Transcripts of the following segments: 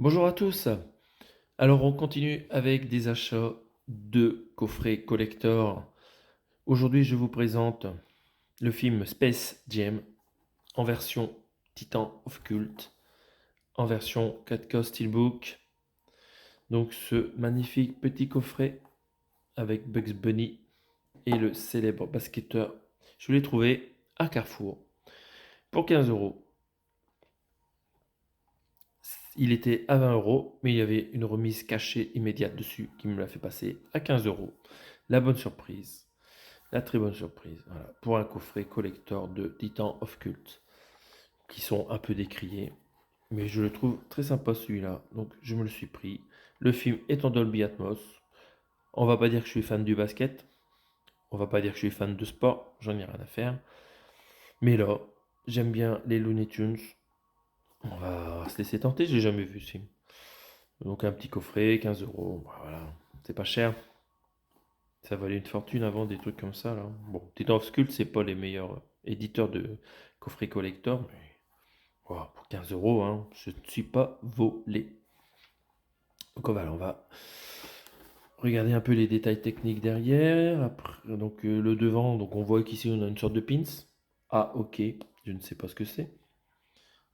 Bonjour à tous. Alors on continue avec des achats de coffrets collector. Aujourd'hui je vous présente le film Space Jam en version Titan of Cult, en version 4K Steelbook. Donc ce magnifique petit coffret avec Bugs Bunny et le célèbre basketteur. Je l'ai trouvé à Carrefour pour 15 euros. Il était à 20 euros, mais il y avait une remise cachée immédiate dessus qui me l'a fait passer à 15 euros. La bonne surprise, la très bonne surprise, voilà, pour un coffret collector de Titan of Cult, qui sont un peu décriés, mais je le trouve très sympa celui-là, donc je me le suis pris. Le film est en Dolby Atmos. On va pas dire que je suis fan du basket, on va pas dire que je suis fan de sport, j'en ai rien à faire, mais là, j'aime bien les Looney Tunes. On va se laisser tenter, j'ai jamais vu ce film. Donc un petit coffret, 15 euros, voilà, c'est pas cher. Ça valait une fortune avant des trucs comme ça là. Bon, Titan of Cult, c'est pas les meilleurs éditeurs de coffrets collector, mais wow, pour 15 euros, hein, je ne suis pas volé. Donc voilà, on va regarder un peu les détails techniques derrière. Après, donc le devant, donc on voit qu'ici on a une sorte de pins. Ah ok, je ne sais pas ce que c'est.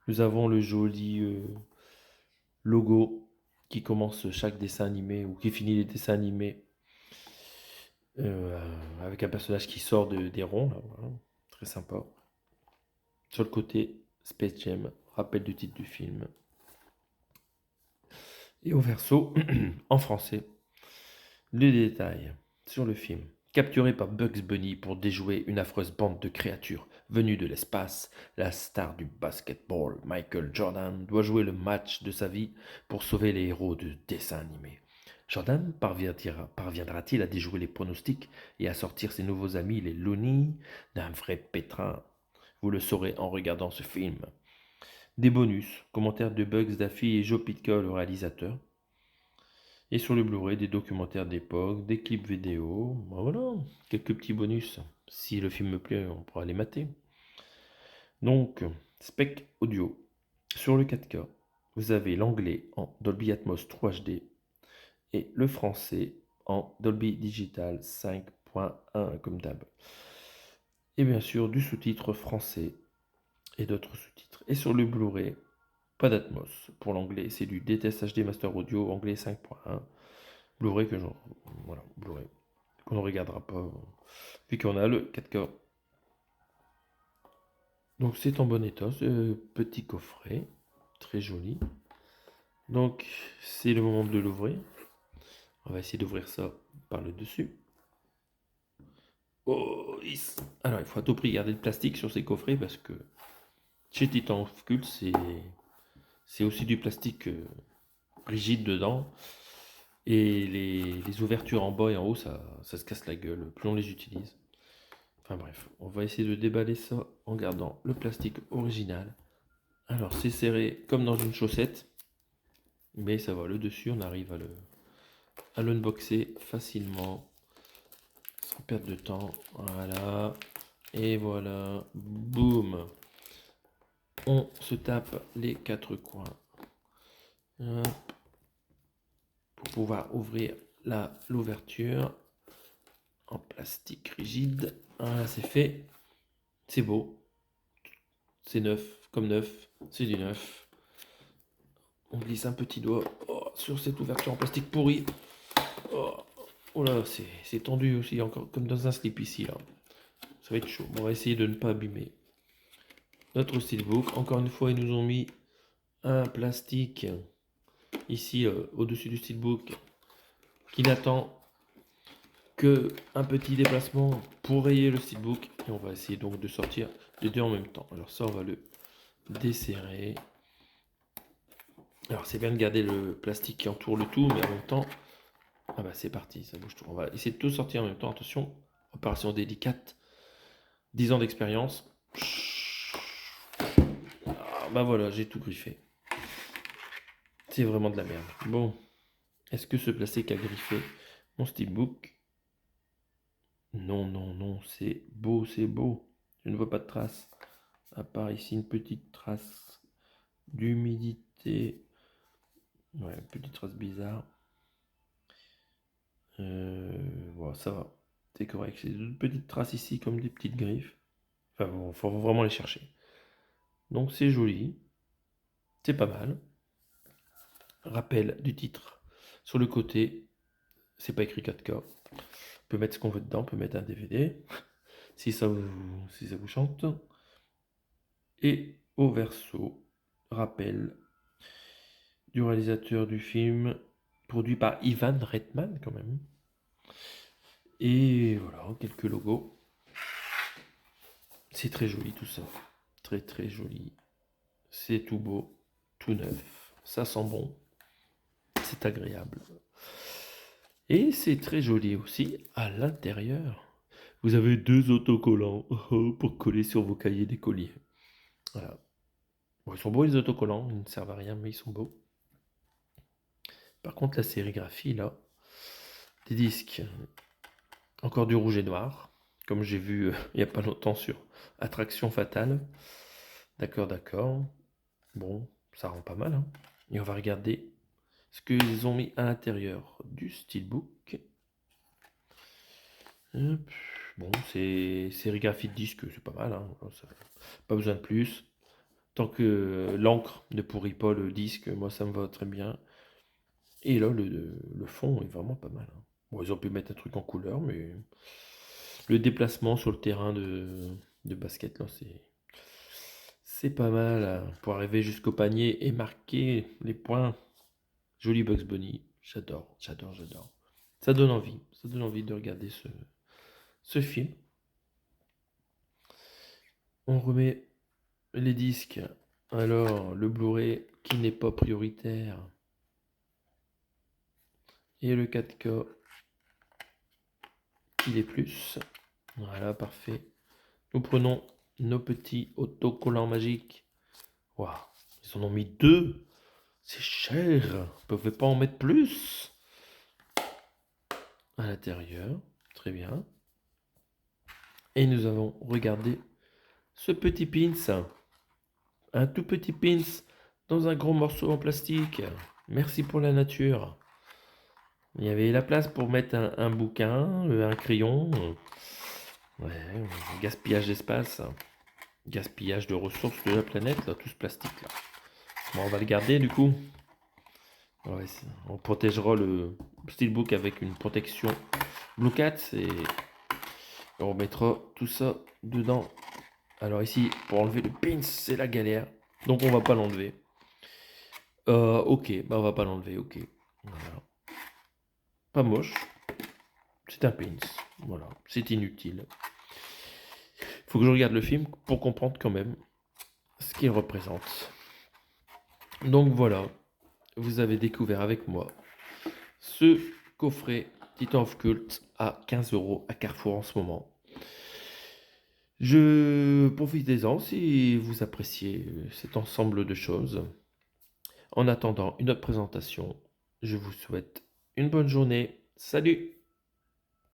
Nous avons le joli logo qui commence chaque dessin animé ou qui finit les dessins animés avec un personnage qui sort des ronds, là, voilà. Très sympa. Sur le côté, Space Jam, rappel du titre du film. Et au verso, en français, les détails sur le film. Capturé par Bugs Bunny pour déjouer une affreuse bande de créatures venues de l'espace, la star du basketball, Michael Jordan, doit jouer le match de sa vie pour sauver les héros de dessins animés. Jordan parviendra-t-il à déjouer les pronostics et à sortir ses nouveaux amis, les Looney, d'un vrai pétrin? Vous le saurez en regardant ce film. Des bonus, commentaires de Bugs Daffy et Joe Pitka, le réalisateur. Et sur le Blu-ray, des documentaires d'époque, des clips vidéo. Ben voilà, quelques petits bonus. Si le film me plaît, on pourra les mater. Donc, spec audio. Sur le 4K, vous avez l'anglais en Dolby Atmos 3 HD et le français en Dolby Digital 5.1 comme d'hab. Et bien sûr, du sous-titre français et d'autres sous-titres. Et sur le Blu-ray, pas d'Atmos. Pour l'anglais, c'est du DTS HD Master Audio, anglais 5.1. Blu-ray que voilà, Blu-ray qu'on ne regardera pas, vu qu'on a le 4K. Donc c'est en bon état, ce petit coffret, très joli. Donc c'est le moment de l'ouvrir. On va essayer d'ouvrir ça par le dessus. Oh, yes. Alors il faut à tout prix garder le plastique sur ces coffrets parce que chez Titan of Cult, c'est aussi du plastique rigide dedans. Et les ouvertures en bas et en haut, ça se casse la gueule, plus on les utilise. Enfin bref, on va essayer de déballer ça en gardant le plastique original. Alors c'est serré comme dans une chaussette, mais ça va, le dessus, on arrive à l'unboxer facilement, sans perdre de temps. Voilà, et voilà, boum. On se tape les quatre coins. Hop, pour pouvoir ouvrir l'ouverture en plastique rigide. Voilà, c'est fait. C'est beau. C'est neuf, comme neuf. C'est du neuf. On glisse un petit doigt sur cette ouverture en plastique pourri. Oh, oh là, c'est tendu aussi, encore comme dans un slip ici. Là. Ça va être chaud. Bon, on va essayer de ne pas abîmer notre steelbook. Encore une fois, ils nous ont mis un plastique ici au-dessus du steelbook qui n'attend que un petit déplacement pour rayer le steelbook. Et on va essayer donc de sortir les deux en même temps. Alors ça, on va le desserrer. Alors c'est bien de garder le plastique qui entoure le tout, mais en même temps, ah bah c'est parti, ça bouge tout. On va essayer de tout sortir en même temps. Attention, opération délicate. 10 ans d'expérience. Ah, bah voilà, j'ai tout griffé. C'est vraiment de la merde. Bon, est-ce que ce plastique a griffé mon steelbook? Non, non, non, c'est beau, c'est beau. Je ne vois pas de traces. À part ici une petite trace d'humidité Ouais, petite trace bizarre. Bon, ça va. C'est correct. C'est une petite trace ici comme des petites griffes. Enfin bon, faut vraiment les chercher. Donc c'est joli. C'est pas mal. Rappel du titre. Sur le côté, c'est pas écrit 4K. On peut mettre ce qu'on veut dedans. On peut mettre un DVD. Si ça vous chante. Et au verso, rappel du réalisateur du film, produit par Ivan Reitman quand même. Et voilà, quelques logos. C'est très joli tout ça. Très très joli. C'est tout beau, tout neuf. Ça sent bon. C'est agréable. Et c'est très joli aussi à l'intérieur. Vous avez 2 autocollants pour coller sur vos cahiers d'écoliers. Voilà. Bon, ils sont beaux les autocollants, ils ne servent à rien, mais ils sont beaux. Par contre, la sérigraphie là, des disques, encore du rouge et noir, comme j'ai vu il n'y a pas longtemps sur Attraction Fatale. D'accord, d'accord. Bon, ça rend pas mal, hein. Et on va regarder ce qu'ils ont mis à l'intérieur du steelbook. Hop. Bon, c'est sérigraphie de disque, c'est pas mal, hein. Pas besoin de plus. Tant que l'encre ne pourrit pas le disque, moi ça me va très bien. Et là, le fond est vraiment pas mal, hein. Bon, ils ont pu mettre un truc en couleur, mais le déplacement sur le terrain de basket, là, c'est pas mal, hein, pour arriver jusqu'au panier et marquer les points. Joli Bugs Bunny. J'adore, j'adore, j'adore. Ça donne envie de regarder ce film. On remet les disques. Alors, le Blu-ray qui n'est pas prioritaire. Et le 4K qui l'est plus. Voilà, parfait. Nous prenons nos petits autocollants magiques. Waouh, ils en ont mis 2. C'est cher. Vous pouvez pas en mettre plus à l'intérieur. Très bien. Et nous allons regarder ce petit pins. Un tout petit pins dans un gros morceau en plastique. Merci pour la nature. Il y avait la place pour mettre un bouquin, un crayon. Ouais, gaspillage d'espace. Gaspillage de ressources de la planète, là, tout ce plastique là. Bon, on va le garder du coup. Ouais, on protégera le steelbook avec une protection Blue Cat et on mettra tout ça dedans. Alors ici, pour enlever le pins, c'est la galère. Donc on va pas l'enlever. Ok, bah on va pas l'enlever, ok. Voilà. Pas moche. C'est un pins. Voilà, c'est inutile. Faut que je regarde le film pour comprendre quand même ce qu'il représente. Donc voilà, vous avez découvert avec moi ce coffret Titan of Cult à 15 € à Carrefour en ce moment. Profitez-en si vous appréciez cet ensemble de choses. En attendant une autre présentation, je vous souhaite une bonne journée. Salut!